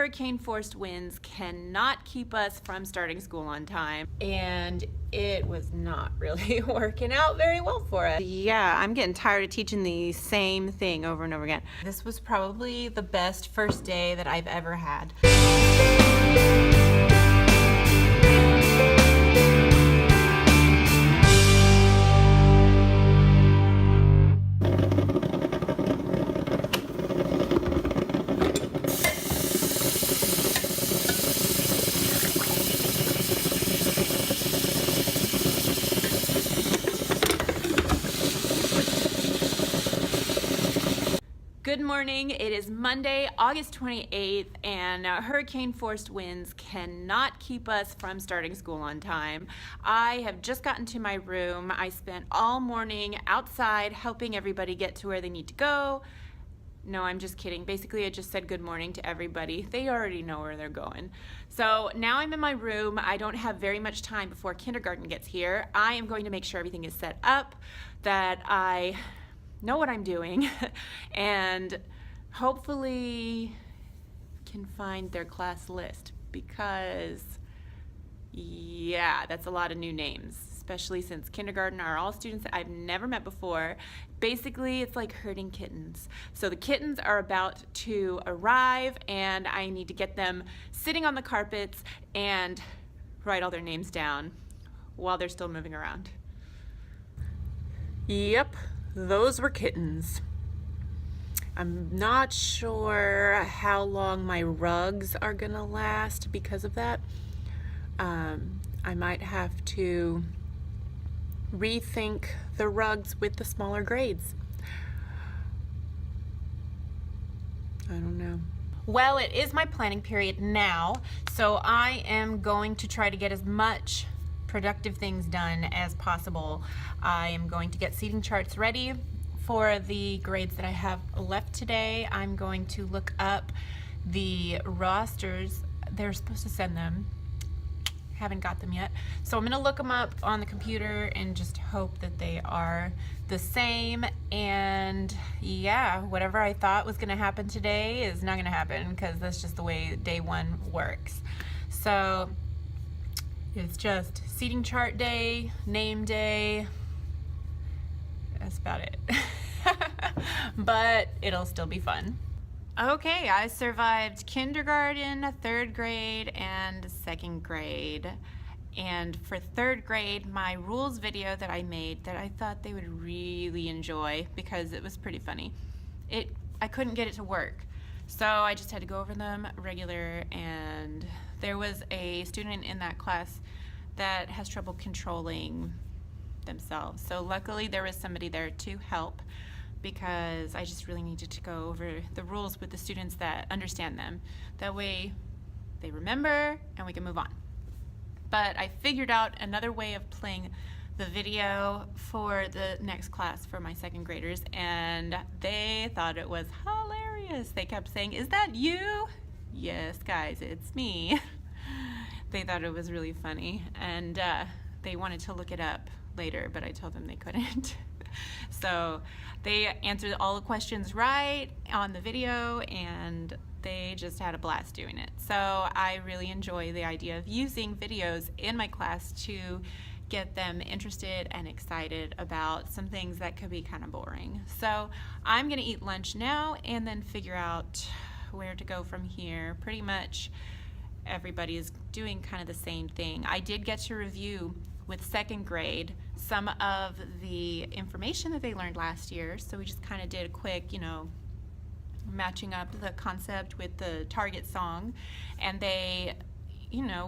Hurricane-forced winds cannot keep us from starting school on time, and it was not really working out very well for us. Yeah, I'm getting tired of teaching the same thing over and over again. This was probably the best first day that I've ever had. Good morning. It is Monday, August 28th, and hurricane-forced winds cannot keep us from starting school on time. I have just gotten to my room. I spent all morning outside helping everybody get to where they need to go. No, I'm just kidding. Basically, I just said good morning to everybody. They already know where they're going. So now I'm in my room. I don't have very much time before kindergarten gets here. I am going to make sure everything is set up, that I know what I'm doing, and hopefully can find their class list, because yeah, that's a lot of new names, especially since kindergarten are all students that I've never met before. Basically, it's like herding kittens. So the kittens are about to arrive, and I need to get them sitting on the carpets and write all their names down while they're still moving around. Yep. Those were kittens. I'm not sure how long my rugs are gonna last because of that. I might have to rethink the rugs with the smaller grades. I don't know. Well, it is my planning period now, so I am going to try to get as much productive things done as possible. I am going to get seating charts ready for the grades that I have left today. I'm going to look up the rosters. They're supposed to send them. Haven't got them yet. So I'm gonna look them up on the computer and just hope that they are the same. And yeah, whatever I thought was gonna happen today is not gonna happen, because that's just the way day one works. So it's just seating chart day, name day. That's about it. But it'll still be fun. Okay, I survived kindergarten, third grade, and second grade. And for third grade, my rules video that I made that I thought they would really enjoy, because it was pretty funny, I couldn't get it to work. So I just had to go over them regular, and there was a student in that class that has trouble controlling themselves. So luckily there was somebody there to help, because I just really needed to go over the rules with the students that understand them. That way they remember and we can move on. But I figured out another way of playing the video for the next class for my second graders, and they thought it was hilarious. They kept saying, "Is that you?" Yes, guys, it's me. They thought it was really funny, and they wanted to look it up later, but I told them they couldn't. So they answered all the questions right on the video, and they just had a blast doing it. So I really enjoy the idea of using videos in my class to get them interested and excited about some things that could be kind of boring. So I'm gonna eat lunch now and then figure out where to go from here. Pretty much everybody is doing kind of the same thing. I did get to review with second grade some of the information that they learned last year. So we just kind of did a quick, matching up the concept with the target song, and they,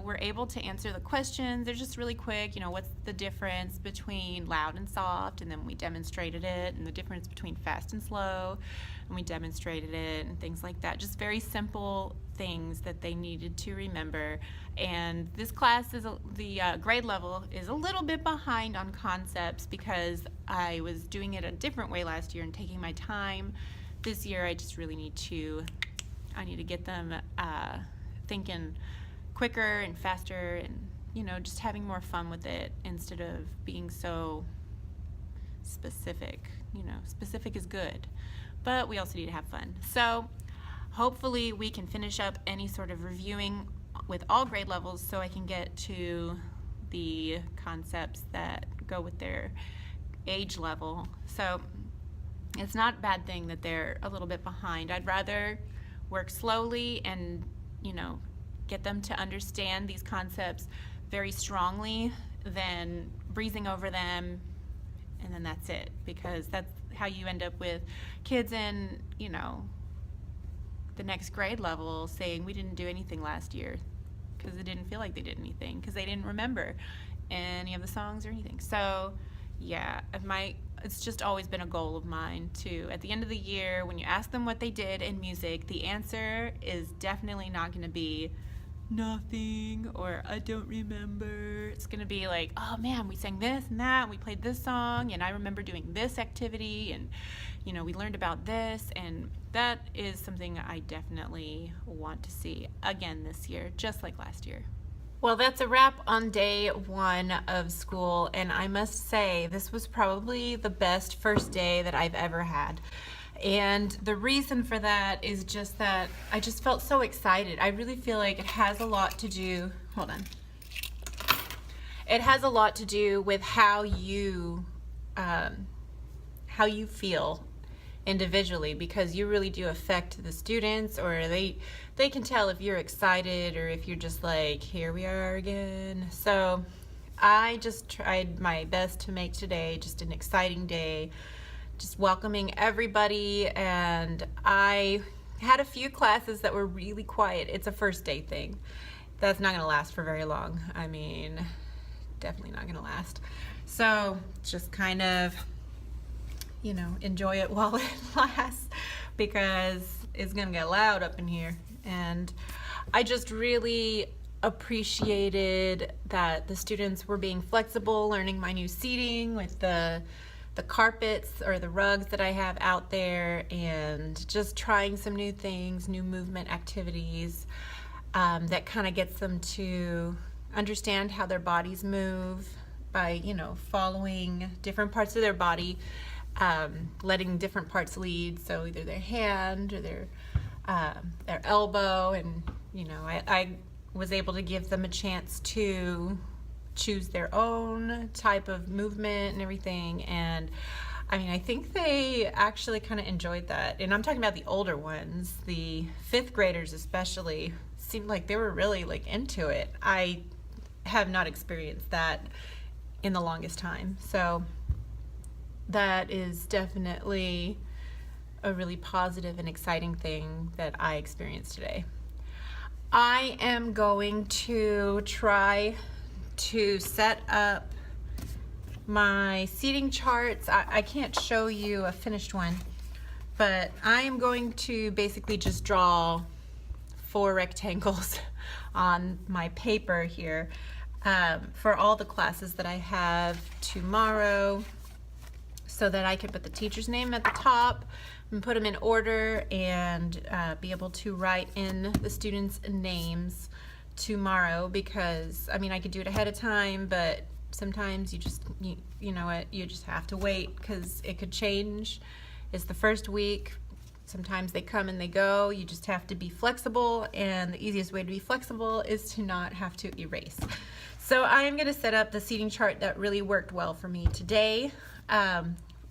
were able to answer the questions. They're just really quick, what's the difference between loud and soft, and then we demonstrated it, and the difference between fast and slow, and we demonstrated it, and things like that. Just very simple things that they needed to remember. And this class is the grade level is a little bit behind on concepts, because I was doing it a different way last year and taking my time. This year I just really need to get them thinking quicker and faster, and just having more fun with it instead of being so specific. Specific is good, but we also need to have fun. So hopefully we can finish up any sort of reviewing with all grade levels so I can get to the concepts that go with their age level. So it's not a bad thing that they're a little bit behind. I'd rather work slowly and, get them to understand these concepts very strongly than breezing over them and then that's it, because that's how you end up with kids in, the next grade level saying we didn't do anything last year because it didn't feel like they did anything because they didn't remember any of the songs or anything. So yeah, it's just always been a goal of mine to, at the end of the year, when you ask them what they did in music, the answer is definitely not going to be nothing or I don't remember. It's going to be like, oh man, we sang this and that, and we played this song, and I remember doing this activity, and we learned about this, and that is something I definitely want to see again this year, just like last year. Well, that's a wrap on day 1 of school, and I must say this was probably the best first day that I've ever had. And the reason for that is just that I just felt so excited. I really feel like it has a lot to do, it has a lot to do with how you feel individually, because you really do affect the students, or they can tell if you're excited or if you're just like, here we are again. So I just tried my best to make today just an exciting day, just welcoming everybody. And I had a few classes that were really quiet. It's a first day thing. That's not gonna last for very long. I mean, definitely not gonna last. So just kind of enjoy it while it lasts, because it's gonna get loud up in here. And I just really appreciated that the students were being flexible, learning my new seating with the carpets or the rugs that I have out there, and just trying some new things, new movement activities that kind of gets them to understand how their bodies move by following different parts of their body, letting different parts lead, so either their hand or their elbow, and I was able to give them a chance to choose their own type of movement and everything. And I mean, I think they actually kind of enjoyed that. And I'm talking about the older ones, the 5th graders especially, seemed like they were really into it. I have not experienced that in the longest time. So that is definitely a really positive and exciting thing that I experienced today. I am going to try to set up my seating charts. I can't show you a finished one, but I am going to basically just draw 4 rectangles on my paper here for all the classes that I have tomorrow, so that I can put the teacher's name at the top and put them in order, and be able to write in the students' names tomorrow. Because I mean, I could do it ahead of time, but sometimes you just you just have to wait, because it could change. It's the first week. Sometimes they come and they go. You just have to be flexible, and the easiest way to be flexible is to not have to erase. So I am going to set up the seating chart that really worked well for me today.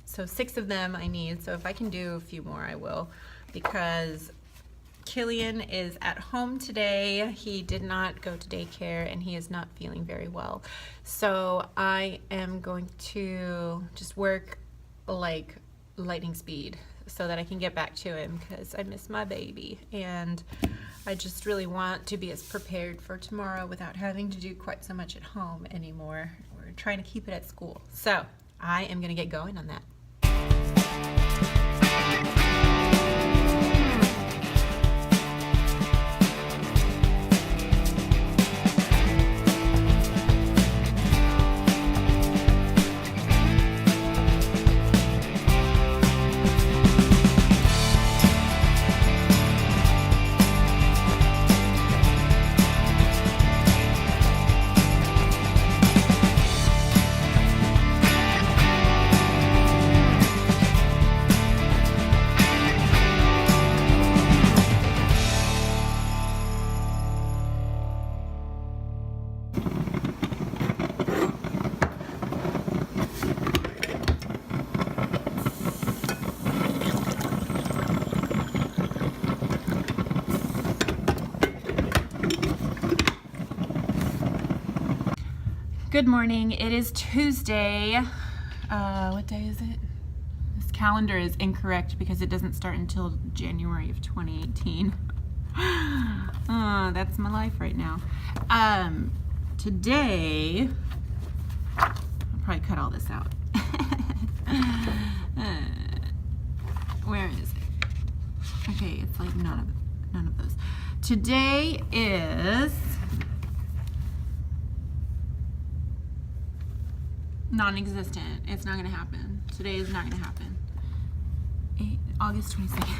So 6 of them I need, so if I can do a few more I will, because Killian is at home today. He did not go to daycare, and he is not feeling very well. So I am going to just work like lightning speed so that I can get back to him, because I miss my baby, and I just really want to be as prepared for tomorrow without having to do quite so much at home anymore. We're trying to keep it at school. So I am going to get going on that. Good morning. It is Tuesday. What day is it? This calendar is incorrect because it doesn't start until January of 2018. That's my life right now. Today, I'll probably cut all this out. Where is it? Okay, it's like none of those. Today is non-existent. It's not going to happen. Today is not going to happen. August 22nd.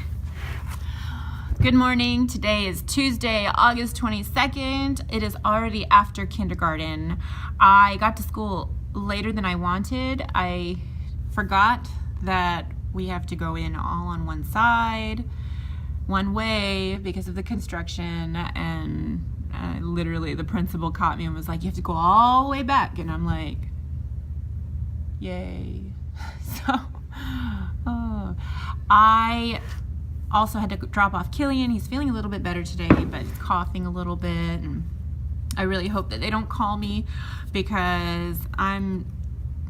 Good morning. Today is Tuesday, August 22nd. It is already after kindergarten. I got to school later than I wanted. I forgot that we have to go in all on one side, one way, because of the construction, and literally the principal caught me and was like, you have to go all the way back, and I'm like, yay. So I also had to drop off Killian. He's feeling a little bit better today, but he's coughing a little bit, and I really hope that they don't call me because I'm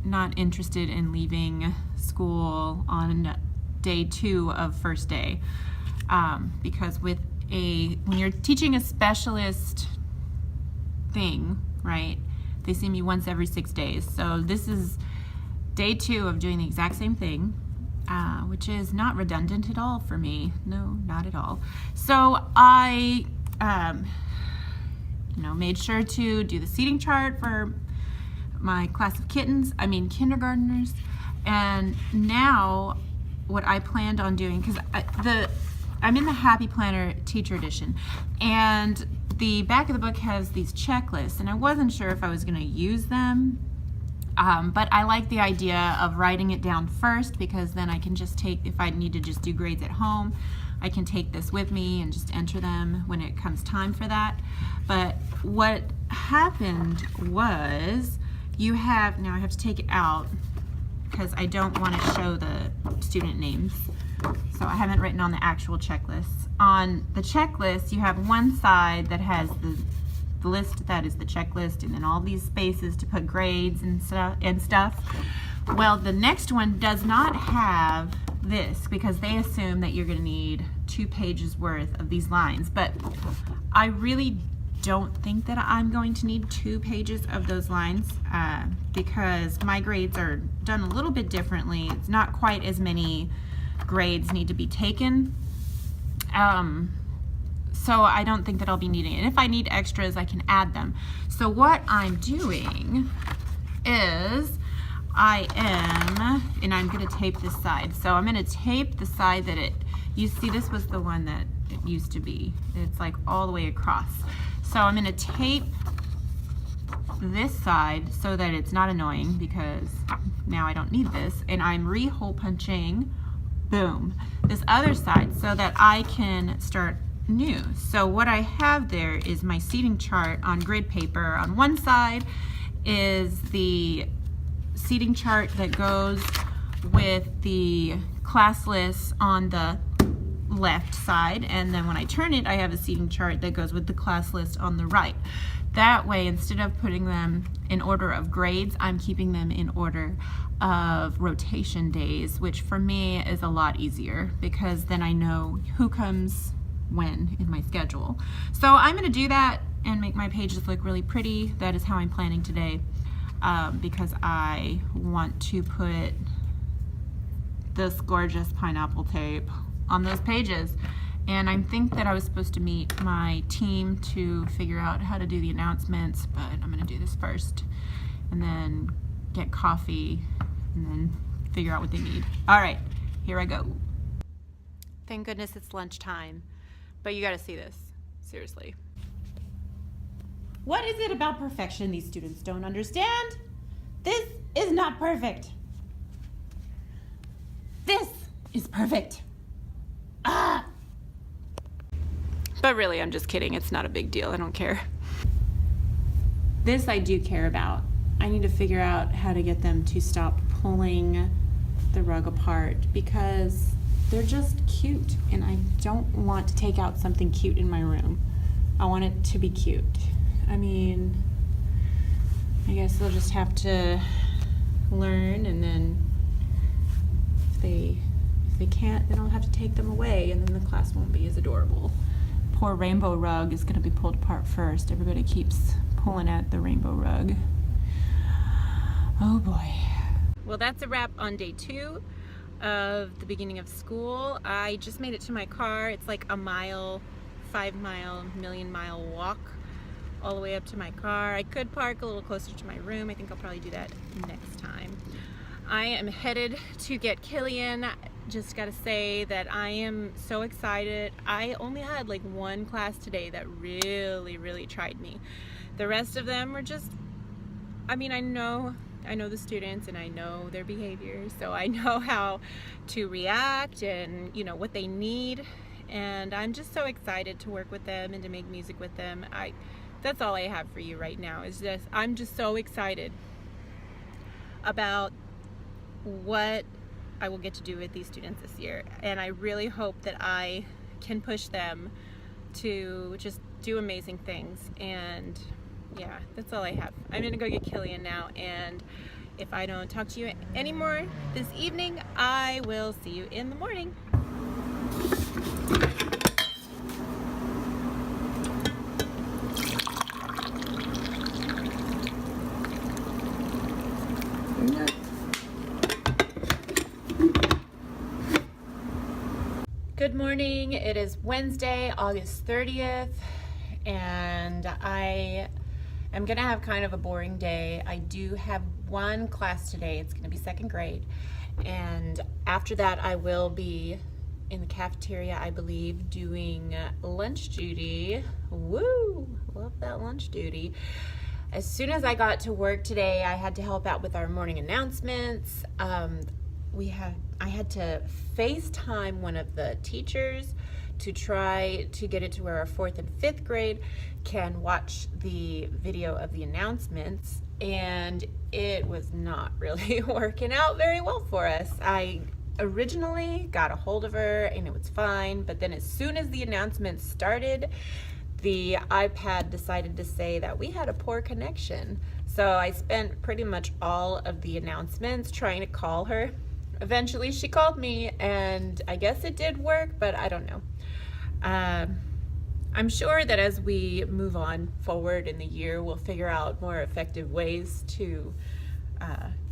not interested in leaving school on day 2 of first day, because when you're teaching a specialist thing, right, they see me once every 6 days. So this is day 2 of doing the exact same thing, which is not redundant at all for me. No, not at all. So I made sure to do the seating chart for my class of kindergartners. And now what I planned on doing, because I'm in the Happy Planner Teacher Edition, and the back of the book has these checklists, and I wasn't sure if I was going to use them, but I like the idea of writing it down first, because then I can just if I need to just do grades at home, I can take this with me and just enter them when it comes time for that. But what happened was, now I have to take it out because I don't want to show the student names. So I haven't written on the actual checklist. On the checklist, you have one side that has the list that is the checklist, and then all these spaces to put grades and stuff. Well, the next one does not have this because they assume that you're going to need 2 pages worth of these lines. But I really don't think that I'm going to need 2 pages of those lines because my grades are done a little bit differently. It's not quite as many grades need to be taken. So I don't think that I'll be needing it. And if I need extras, I can add them. So what I'm doing is and I'm going to tape this side. So I'm going to tape the side that you see, this was the one that it used to be. It's like all the way across. So I'm going to tape this side so that it's not annoying, because now I don't need this. And I'm re-hole punching, boom, this other side so that I can start new. So what I have there is my seating chart on grid paper. On one side is the seating chart that goes with the class lists on the left side, and then when I turn it, I have a seating chart that goes with the class list on the right. That way, instead of putting them in order of grades, I'm keeping them in order of rotation days, which for me is a lot easier because then I know who comes when in my schedule. So I'm going to do that and make my pages look really pretty. That is how I'm planning today, because I want to put this gorgeous pineapple tape on those pages. And I think that I was supposed to meet my team to figure out how to do the announcements, but I'm going to do this first and then get coffee and then figure out what they need. All right, here I go. Thank goodness it's lunchtime, but you got to see this, seriously. What is it about perfection these students don't understand? This is not perfect. This is perfect. Ah! But really, I'm just kidding. It's not a big deal. I don't care. This I do care about. I need to figure out how to get them to stop pulling the rug apart because they're just cute, and I don't want to take out something cute in my room. I want it to be cute. I mean, I guess they'll just have to learn, and then if they can't, then I'll have to take them away, and then the class won't be as adorable. Poor rainbow rug is going to be pulled apart first. Everybody keeps pulling at the rainbow rug. Oh boy. Well, that's a wrap on day 2 of the beginning of school. I just made it to my car. It's like a mile, 5-mile, million-mile walk all the way up to my car. I could park a little closer to my room. I think I'll probably do that next time. I am headed to get Killian. Just gotta say that I am so excited. I only had like one class today that really tried me. The rest of them were just, I mean, I know the students and I know their behavior, so I know how to react and, you know, what they need, and I'm just so excited to work with them and to make music with them. That's all I have for you right now, is just I'm just so excited about what I will get to do with these students this year, and I really hope that I can push them to just do amazing things. And yeah, that's all I have. I'm gonna go get Killian now, and if I don't talk to you anymore this evening, I will see you in the morning. Good morning. It is Wednesday, August 30th, and I am gonna have kind of a boring day. I do have one class today. It's gonna be 2nd grade, and after that I will be in the cafeteria, I believe, doing lunch duty. Woo! Love that lunch duty. As soon as I got to work today, I had to help out with our morning announcements. I had to FaceTime one of the teachers to try to get it to where our 4th and 5th grade can watch the video of the announcements, and it was not really working out very well for us. I originally got a hold of her and it was fine, but then as soon as the announcements started, the iPad decided to say that we had a poor connection. So I spent pretty much all of the announcements trying to call her. Eventually she called me, and I guess it did work, but I don't know. I'm sure that as we move on forward in the year, we'll figure out more effective ways to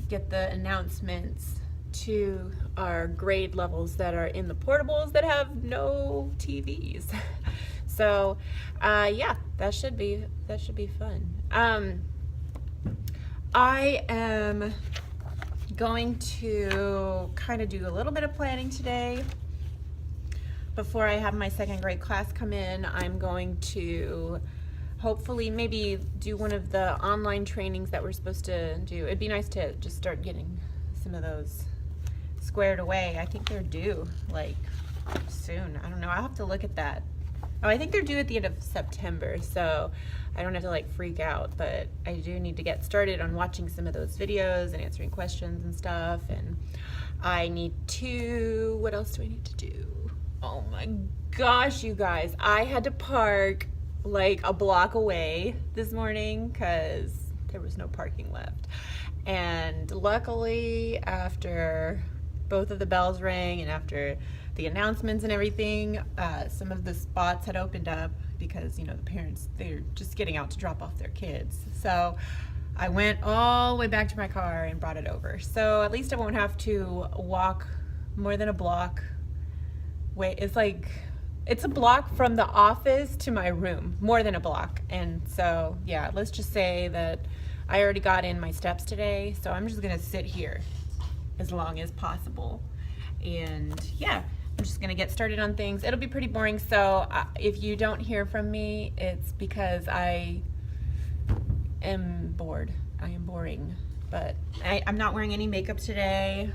get the announcements to our grade levels that are in the portables that have no TVs. So yeah, that should be fun. I am going to kind of do a little bit of planning today. Before I have my 2nd grade class come in, I'm going to hopefully maybe do one of the online trainings that we're supposed to do. It'd be nice to just start getting some of those squared away. I think they're due like soon. I don't know, I'll have to look at that. Oh, I think they're due at the end of September, so I don't have to like freak out, but I do need to get started on watching some of those videos and answering questions and stuff. And I need to, what else do I need to do? Oh my gosh, you guys, I had to park like a block away this morning because there was no parking left. And luckily, after both of the bells rang and after the announcements and everything, some of the spots had opened up because, you know, the parents, they're just getting out to drop off their kids. So I went all the way back to my car and brought it over. So at least I won't have to walk more than a block. Wait, it's a block from the office to my room, more than a block. And so, yeah, let's just say that I already got in my steps today, so I'm just gonna sit here as long as possible. And yeah, I'm just gonna get started on things. It'll be pretty boring, so if you don't hear from me, it's because I am bored. I am boring, but I'm not wearing any makeup today.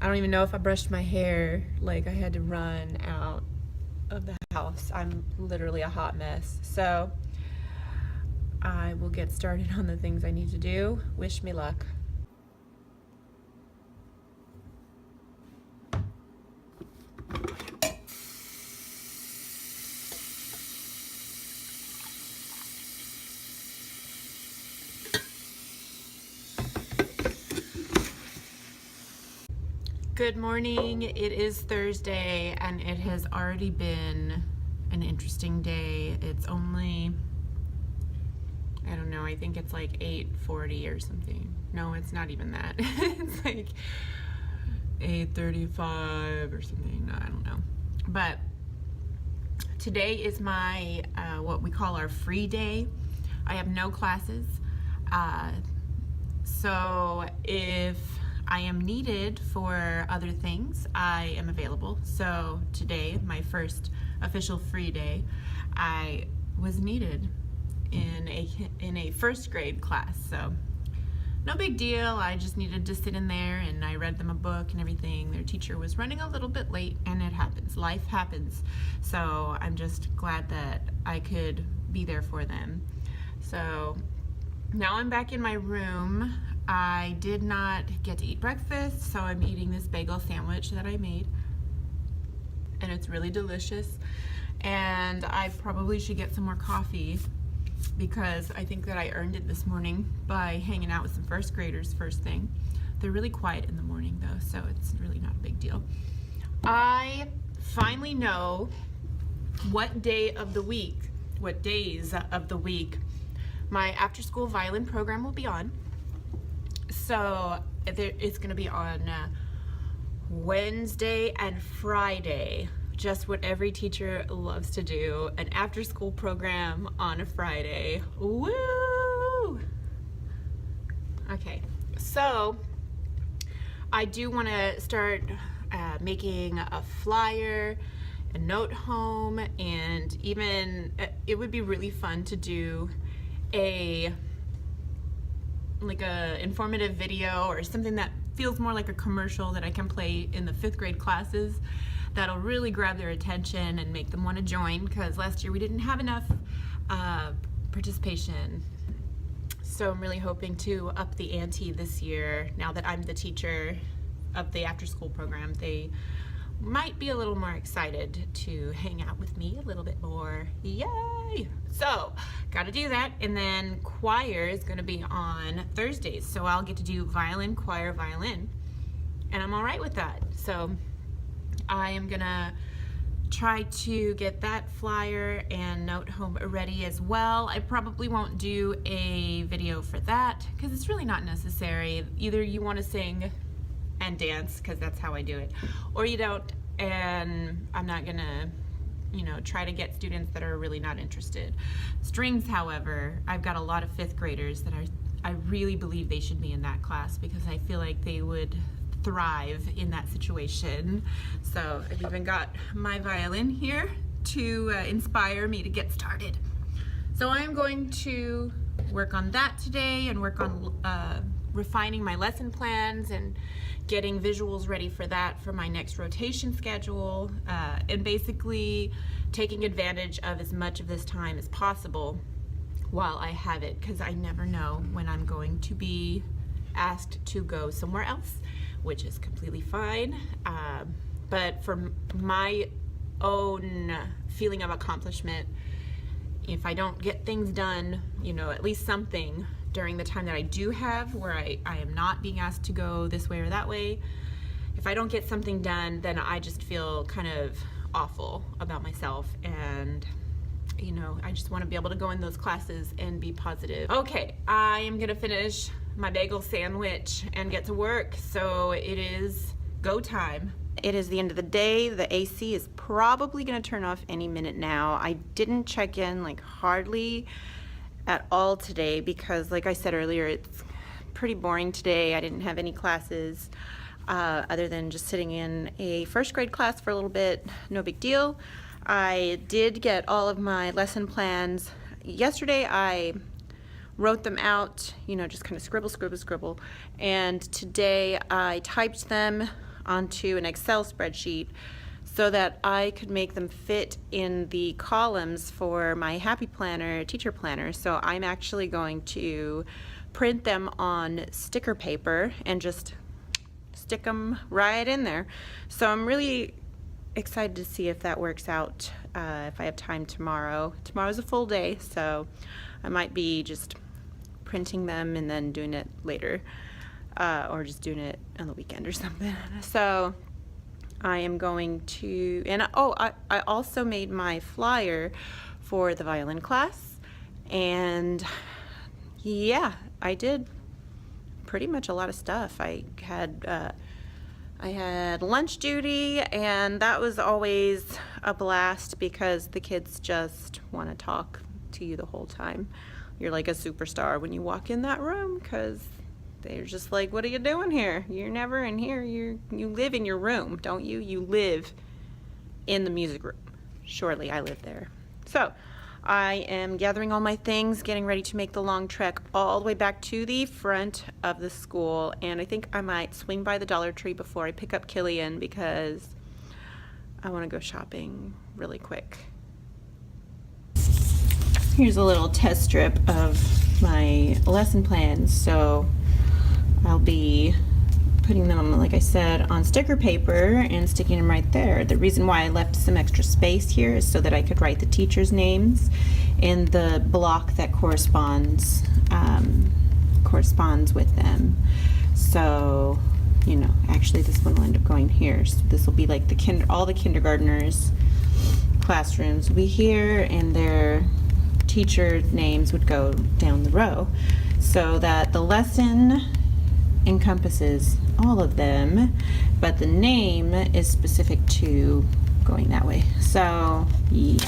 I don't even know if I brushed my hair. Like, I had to run out of the house. I'm literally a hot mess. So I will get started on the things I need to do. Wish me luck. Good morning. It is Thursday and it has already been an interesting day. It's only, I don't know, I think it's like 8:40 or something. No, it's not even that. It's like 8:35 or something. I don't know. But today is my, what we call our free day. I have no classes. So if I am needed for other things, I am available. So today, my first official free day, I was needed in a first grade class. So no big deal. I just needed to sit in there and I read them a book and everything. Their teacher was running a little bit late, and it happens. Life happens. So I'm just glad that I could be there for them. So now I'm back in my room. I did not get to eat breakfast, so I'm eating this bagel sandwich that I made, and it's really delicious. And I probably should get some more coffee because I think that I earned it this morning by hanging out with some first graders first thing. They're really quiet in the morning though, so it's really not a big deal. I finally know what days of the week my after-school violin program will be on. So it's going to be on Wednesday and Friday, just what every teacher loves to do, an after-school program on a Friday. Woo! Okay, so I do want to start making a flyer, a note home, and even it would be really fun to do a informative video or something that feels more like a commercial that I can play in the 5th grade classes that'll really grab their attention and make them want to join, because last year we didn't have enough participation. So I'm really hoping to up the ante this year. Now that I'm the teacher of the after-school program, they might be a little more excited to hang out with me a little bit more. Yay! So, gotta do that. And then choir is gonna be on Thursdays. So I'll get to do violin, choir, violin. And I'm all right with that. So I am gonna try to get that flyer and note home ready as well. I probably won't do a video for that because it's really not necessary. Either you want to sing and dance, because that's how I do it, or you don't, and I'm not gonna try to get students that are really not interested. Strings, however, I've got a lot of 5th graders that I really believe they should be in that class because I feel like they would thrive in that situation. So I've even got my violin here to inspire me to get started. So I'm going to work on that today and work on refining my lesson plans and getting visuals ready for that for my next rotation schedule, and basically taking advantage of as much of this time as possible while I have it, because I never know when I'm going to be asked to go somewhere else, which is completely fine. But for my own feeling of accomplishment, if I don't get things done, at least something during the time that I do have where I am not being asked to go this way or that way, if I don't get something done, then I just feel kind of awful about myself, and I just want to be able to go in those classes and be positive. Okay, I am gonna finish my bagel sandwich and get to work, so it is go time. It is the end of the day. The AC is probably gonna turn off any minute now. I didn't check in hardly at all today because, like I said earlier, it's pretty boring today. I didn't have any classes other than just sitting in a first grade class for a little bit. No big deal. I did get all of my lesson plans. Yesterday I wrote them out, just kind of scribble, and today I typed them onto an Excel spreadsheet so that I could make them fit in the columns for my Happy Planner teacher planner. So I'm actually going to print them on sticker paper and just stick them right in there. So I'm really excited to see if that works out, if I have time tomorrow. Tomorrow's a full day, so I might be just printing them and then doing it later. or just doing it on the weekend or something. So I am going to, and I also made my flyer for the violin class, and yeah, I did pretty much a lot of stuff. I had lunch duty, and that was always a blast because the kids just want to talk to you the whole time. You're like a superstar when you walk in that room because they're just like, what are you doing here? You're never in here. You live in your room, don't you? You live in the music room. Surely I live there. So I am gathering all my things, getting ready to make the long trek all the way back to the front of the school, and I think I might swing by the Dollar Tree before I pick up Killian because I want to go shopping really quick. Here's a little test strip of my lesson plans. So I'll be putting them, like I said, on sticker paper and sticking them right there. The reason why I left some extra space here is so that I could write the teachers' names in the block that corresponds with them. So, you know, actually this one will end up going here. So this will be like all the kindergartners' classrooms will be here, and their teacher names would go down the row so that the lesson encompasses all of them, but the name is specific to going that way. So yeah,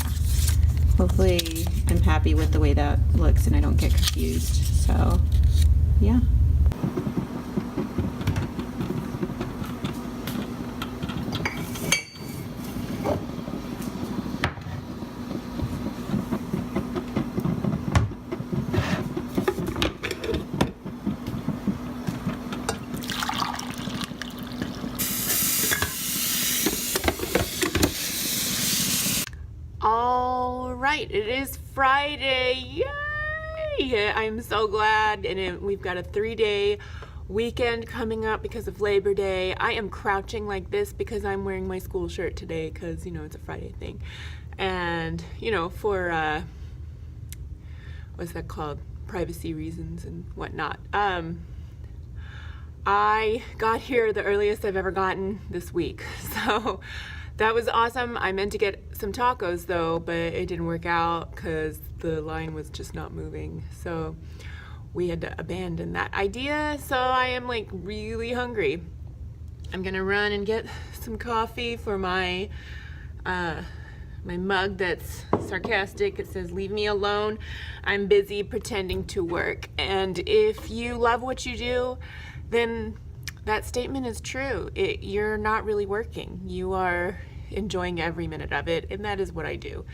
hopefully I'm happy with the way that looks and I don't get confused. So yeah. All right, it is Friday. Yay! I'm so glad. And we've got a 3-day weekend coming up because of Labor Day. I am crouching like this because I'm wearing my school shirt today because, you know, it's a Friday thing. And, you know, for, what's that called? Privacy reasons and whatnot. I got here the earliest I've ever gotten this week. So that was awesome. I meant to get some tacos though, but it didn't work out because the line was just not moving. So we had to abandon that idea. So I am like really hungry. I'm gonna run and get some coffee for my my mug that's sarcastic. It says, "Leave me alone. I'm busy pretending to work." And if you love what you do, then that statement is true. You're not really working. You are enjoying every minute of it, and that is what I do.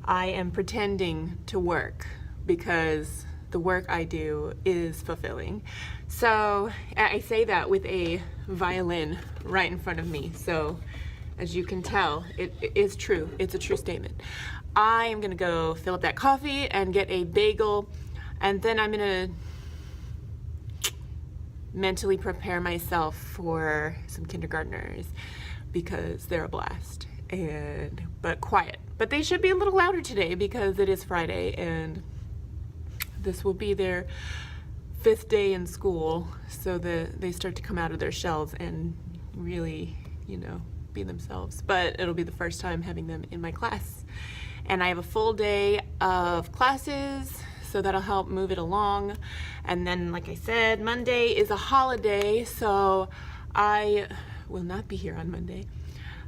I am pretending to work because the work I do is fulfilling. So I say that with a violin right in front of me. So as you can tell, it is true. It's a true statement. I am gonna go fill up that coffee and get a bagel, and then I'm gonna mentally prepare myself for some kindergartners because they're a blast, but quiet. But they should be a little louder today because it is Friday and this will be their 5th day in school, so that they start to come out of their shells and really, you know, be themselves. But it'll be the first time having them in my class. And I have a full day of classes, so that'll help move it along. And then, like I said, Monday is a holiday, so I will not be here on Monday.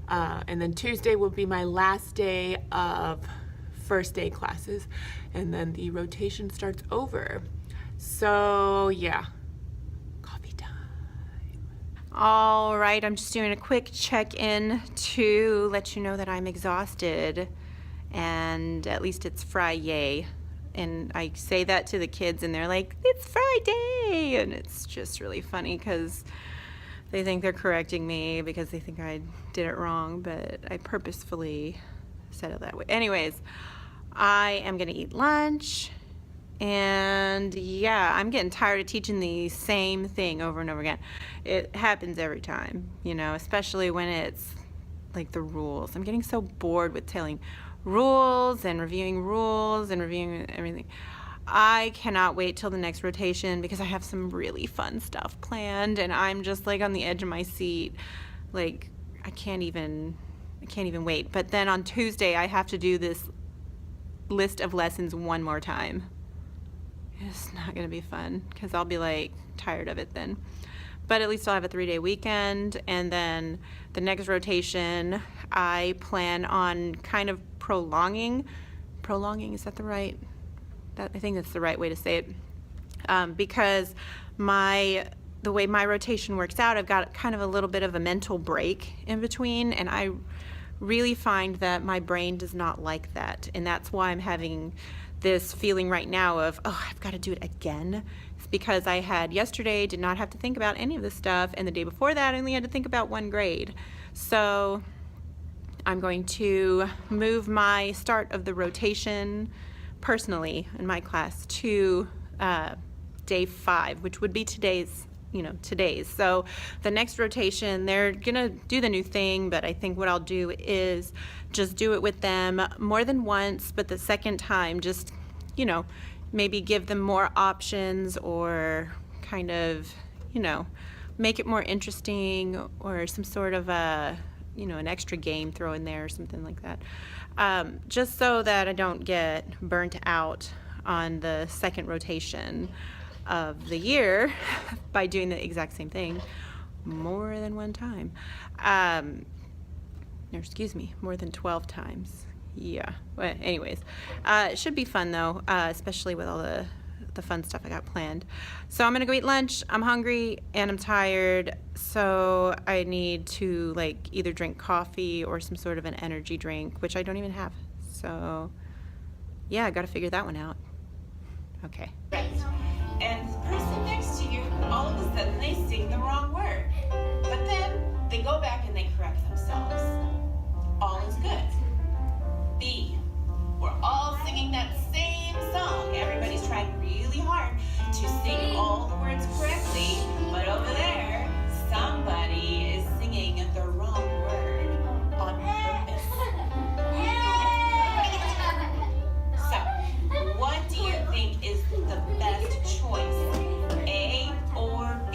And then Tuesday will be my last day of first day classes, and then the rotation starts over. So yeah, coffee time. All right, I'm just doing a quick check-in to let you know that I'm exhausted, and at least it's Friday. And I say that to the kids and they're like, "It's Friday!" And it's just really funny because they think they're correcting me because they think I did it wrong, but I purposefully said it that way. Anyways, I am gonna eat lunch, and yeah, I'm getting tired of teaching the same thing over and over again. It happens every time, you know, especially when it's like the rules. I'm getting so bored with telling rules and reviewing everything. I cannot wait till the next rotation because I have some really fun stuff planned, and I'm just like on the edge of my seat. Like, I can't even wait. But then on Tuesday I have to do this list of lessons one more time. It's not gonna be fun because I'll be like tired of it then. But at least I'll have a 3-day weekend, and then the next rotation I plan on kind of prolonging, is that the right, I think that's the right way to say it, because the way my rotation works out, I've got kind of a little bit of a mental break in between, and I really find that my brain does not like that, and that's why I'm having this feeling right now of, oh, I've got to do it again. It's because I had yesterday, did not have to think about any of this stuff, and the day before that I only had to think about one grade. So I'm going to move my start of the rotation personally in my class to day 5, which would be today's. So the next rotation, they're gonna do the new thing, but I think what I'll do is just do it with them more than once, but the second time just, maybe give them more options, or kind of, make it more interesting, or some sort of a, an extra game throw in there or something like that. Just so that I don't get burnt out on the second rotation of the year by doing the exact same thing more than one time. Or excuse me, more than 12 times. Yeah, but anyways, it should be fun though, especially with all the fun stuff I got planned. So I'm gonna go eat lunch. I'm hungry and I'm tired, so I need to like either drink coffee or some sort of an energy drink, which I don't even have. So yeah, I gotta figure that one out. Okay. And the person next to you, all of a sudden they sing the wrong word. But then they go back and they correct themselves. All is good. B, we're all singing that same song. Everybody's trying really hard to sing all the words correctly, but over there, somebody is singing the wrong word on purpose. So, what do you think is the best choice? A or B?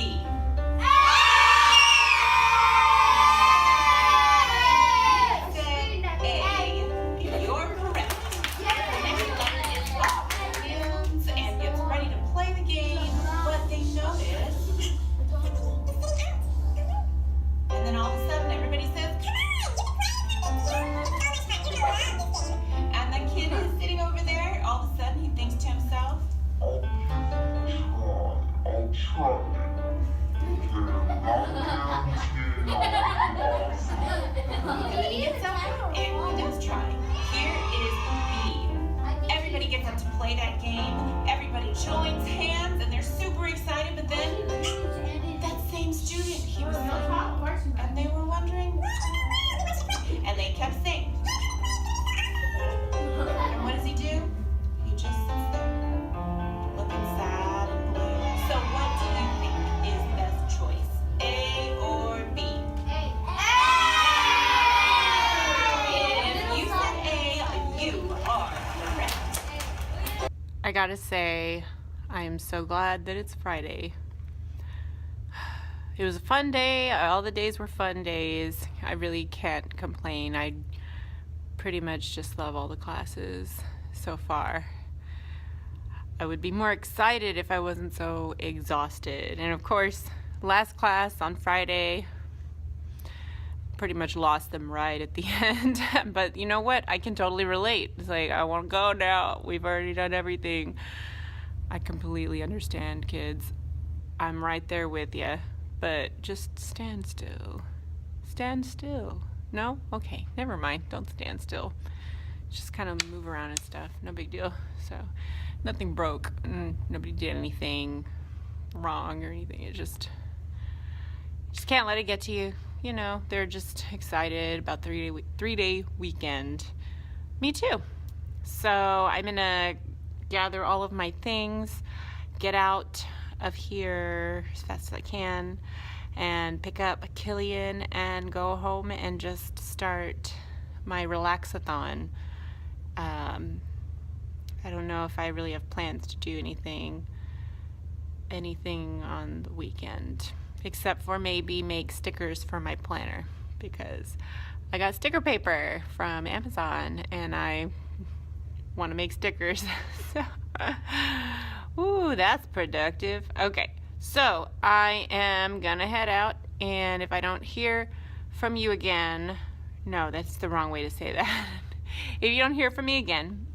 Said A. You're correct. The next one is Bob wins and gets ready to play the game, but they notice. And then all of a sudden everybody says, and the kid is sitting over there, all of a sudden he thinks to himself, I'll try. and then he gets up and he does try. Here is B. Everybody gets up to play that game. Everybody joins hands and they're super excited, but then that same student, he was singing, and they were wondering, and they kept saying, and what does he do? He just sits there, looking sad and blue. So what do you think is best choice? A or B? If you said A, you are correct. I gotta say, I am so glad that it's Friday. It was a fun day. All the days were fun days. I really can't complain. I pretty much just love all the classes so far. I would be more excited if I wasn't so exhausted. And of course, last class on Friday, pretty much lost them right at the end. But you know what? I can totally relate. It's like, I want to go now. We've already done everything. I completely understand, kids. I'm right there with you. But just stand still. Stand still. No? Okay, never mind. Don't stand still. Just kind of move around and stuff. No big deal. So, nothing broke. Nobody did anything wrong or anything. It just can't let it get to you. You know, they're just excited about 3-day weekend. Me too. So I'm gonna gather all of my things, get out of here as fast as I can, and pick up Killian and go home and just start my relaxathon. I don't know if I really have plans to do anything on the weekend, except for maybe make stickers for my planner, because I got sticker paper from Amazon and I want to make stickers. So, ooh, that's productive. Okay, so I am gonna head out, and if I don't hear from you again, no, that's the wrong way to say that. If you don't hear from me again,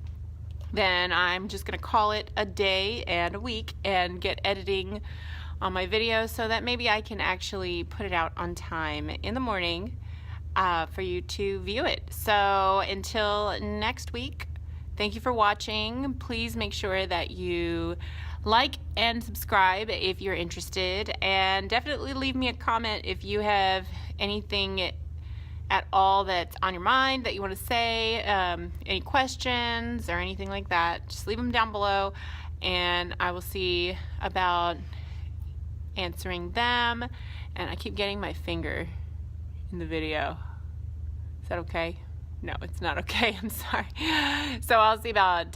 then I'm just gonna call it a day and a week and get editing on my video so that maybe I can actually put it out on time in the morning for you to view it. So until next week, thank you for watching. Please make sure that you like and subscribe if you're interested, and definitely leave me a comment if you have anything at all that's on your mind that you want to say, any questions or anything like that. Just leave them down below and I will see about answering them. And I keep getting my finger in the video. Is that okay? No, it's not okay. I'm sorry. So I'll see about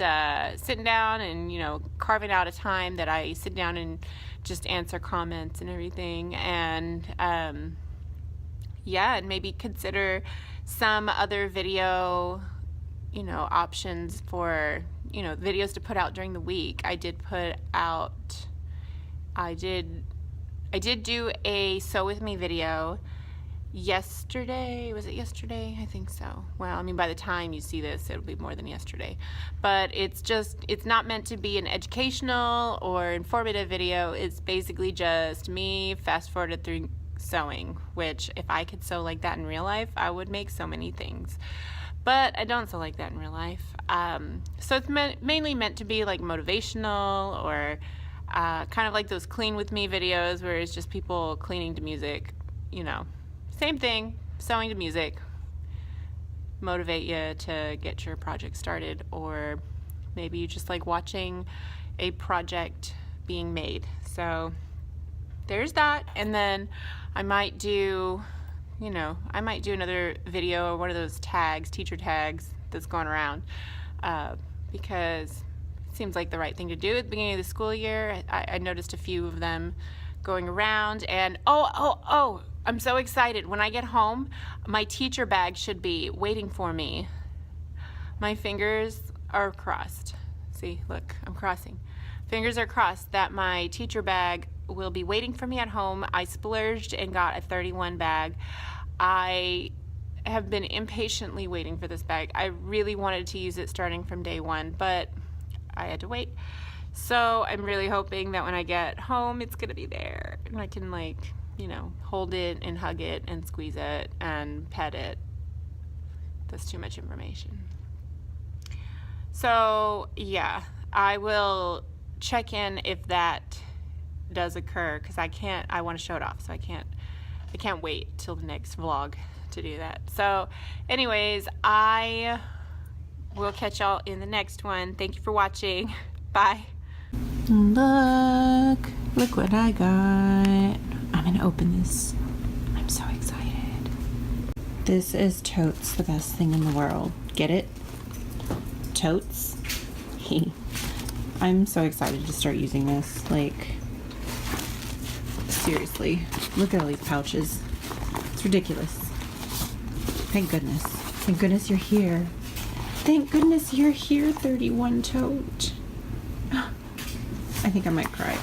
sitting down and, you know, carving out a time that I sit down and just answer comments and everything. And yeah, and maybe consider some other video, you know, options for, you know, videos to put out during the week. I did do a Sew With Me video yesterday. Was it yesterday? I think so. Well, I mean, by the time you see this, it'll be more than yesterday. But it's not meant to be an educational or informative video. It's basically just me fast forwarded through sewing, which if I could sew like that in real life, I would make so many things. But I don't sew like that in real life. So it's mainly meant to be like motivational, or kind of like those clean with me videos where it's just people cleaning to music, you know. Same thing, sewing to music, motivate you to get your project started, or maybe you just like watching a project being made. So there's that. And then I might do, you know, another video or one of those tags, teacher tags that's going around, because it seems like the right thing to do at the beginning of the school year. I noticed a few of them going around, and oh, I'm so excited. When I get home, my teacher bag should be waiting for me. My fingers are crossed. See, look, I'm crossing. Fingers are crossed that my teacher bag will be waiting for me at home. I splurged and got a 31 bag. I have been impatiently waiting for this bag. I really wanted to use it starting from day one, but I had to wait. So I'm really hoping that when I get home, it's gonna be there and I can, like, you know, hold it and hug it and squeeze it and pet it. That's too much information. So yeah, I will check in if that does occur, because I want to show it off, so I can't wait till the next vlog to do that. So anyways, I will catch y'all in the next one. Thank you for watching. Bye. Look what I got. I'm gonna open this. I'm so excited. This is totes the best thing in the world. Get it? Totes. I'm so excited to start using this. Like, seriously, look at all these pouches. It's ridiculous. Thank goodness. Thank goodness you're here. Thank goodness you're here, 31 tote. I think I might cry.